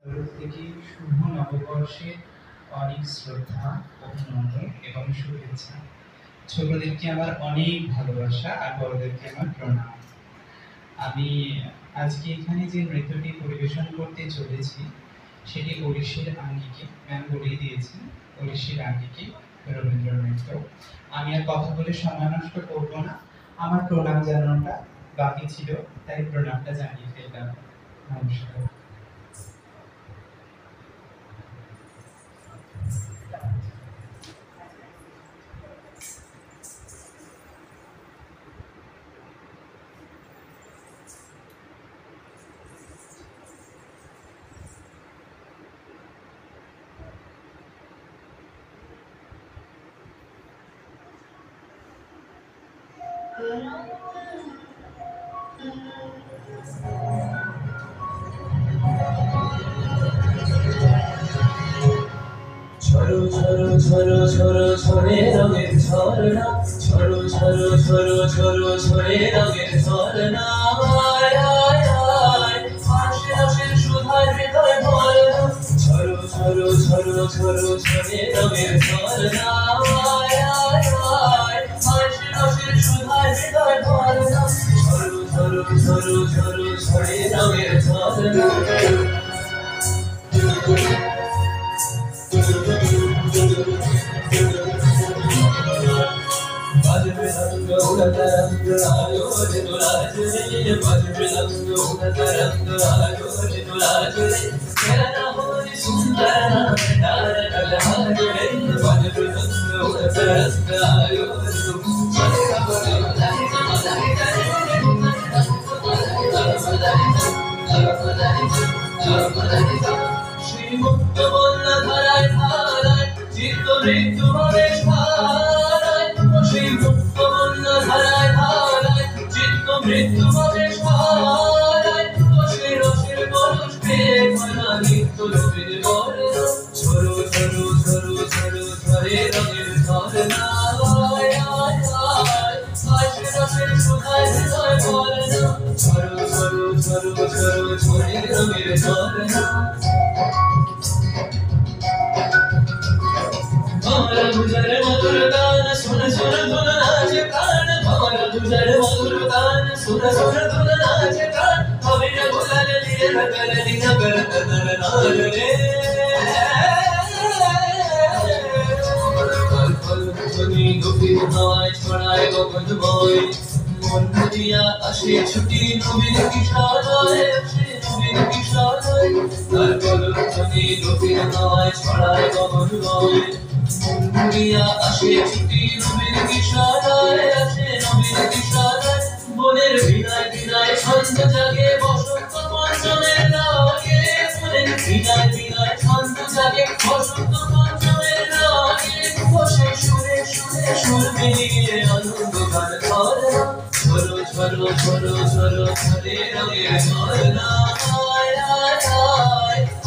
প্রত্যেকে শুভ নববর্ষে অনেক শ্রদ্ধা, অভিনন্দন এবং শুভেচ্ছা। ছোটদেরকে আমার অনেক ভালোবাসা আর বড়দেরকে আমার প্রণাম। আমি আজকে এখানে যে নৃত্যটি পরিবেশন করতে চলেছি সেটি ওড়িশির আঙ্গিকে, ম্যাম বলেই দিয়েছি, ওড়িশির আঙ্গিকে রবীন্দ্র নৃত্য। আমি আর কথা বলে সময় নষ্ট করব না, আমার প্রণাম জানানোটা বাকি ছিল, তাই প্রণামটা জানিয়ে ফেললাম। নমস্কার। ঝরো ঝরো ঝরো ঝরো ঝরে রঙের ঝরনা, ঝরো ঝরো ঝরো ঝরো ঝরে রঙের ঝরনা। আশে আশের সুধার হৃদয় ভরনা, ঝরো ঝরো ঝরো ঝরো ঝরে রঙের ঝরনা। আশে আশের সুধার হৃদয় ভরনা, ঝরো ঝরো ঝরো ঝরো ঝরে রঙের ঝরনা। বাজবে রঙ্গ উড়াত রঙ্গ আলো রে দুলাজ রে, বাজবে রঙ্গ উড়াত রঙ্গ আলো রে দুলাজ রে। তেরা নাম সুন্দর নাম ডার কলহার রে, বাজবে রঙ্গ উড়াত রঙ্গ আলো রে শ্রীমুক্ত বন্যা ধারায় ধারায় চিত্ত মৃত্যু হবে ধারায়, শ্রীমুক্ত বন্যা ধারায় ধারায় চিত্ত মৃত্যু হবে ধারায়। রসের রসের পরশ পেয়ে ভরা নিত্য রবির বরে, ঝরো ঝরো ঝরো ঝরো ঝরে রঙের ঝরনা। আশে রসের সুধায় হৃদয় ভরনা, ঝরো ঝরো ঝরো ঝরো ঝরে রঙের ঝরনা। भंवर गुजर मधुर गान सुन सुन धुन नाचे प्राण, भंवर गुजर मधुर गान सुन सुन धुन नाचे प्राण। अबीर गुलाल लिए नगर नगर नगर नार रे, पल पल ध्वनि गभीर हवाएं ছড়ায় গগন বয়। মন দিয়া আসে ছুটি নবীর কিশোরায়, আসে নবীর কিশোরায়। পল পল ধ্বনি গভীর হওয়ায় ছড়ায় গগন বয়। মন দিয়া আসে ছুটি নবীর কিশোরায়, আসে নবীর কিশোরায়। মনের বিনায় বিনায় ছন্দ জাগে বসন্ত পঞ্চমের রাগে, মনের বিনায় বিনায় ছন্দ জাগে বসন্ত পঞ্চমের রাগে। বসে সুরে সুরে সুর মিলিয়ে আনন্দ গান ধরনা, ঝরো ঝরো ঝরো ঝরো ঝরে রঙের ঝরনা।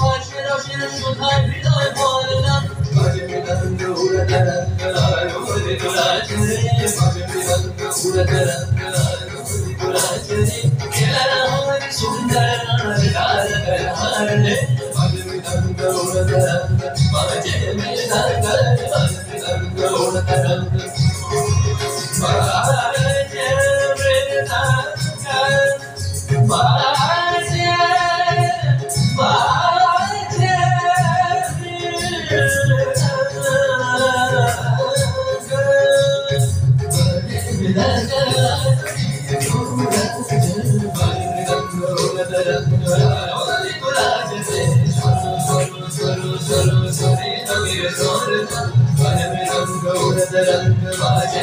আশে রসের সুধার হৃদয় ভরনা, বাজবে রঙ্গ উড়াত রঙ্গ আলো রে দুলাজ রে, বাজবে রঙ্গ উড়াত রঙ্গ আলো রে দুলাজ রে। তেরা নাম সুন্দর নাম ডার কলহার রে, বাজবে রঙ্গ উড়াত রঙ্গ বাজে মেরে ধার কর, বাজবে রঙ্গ উড়াত রঙ্গ বাজে মেরে ধার কর, বাজে বাজে रंग बाजे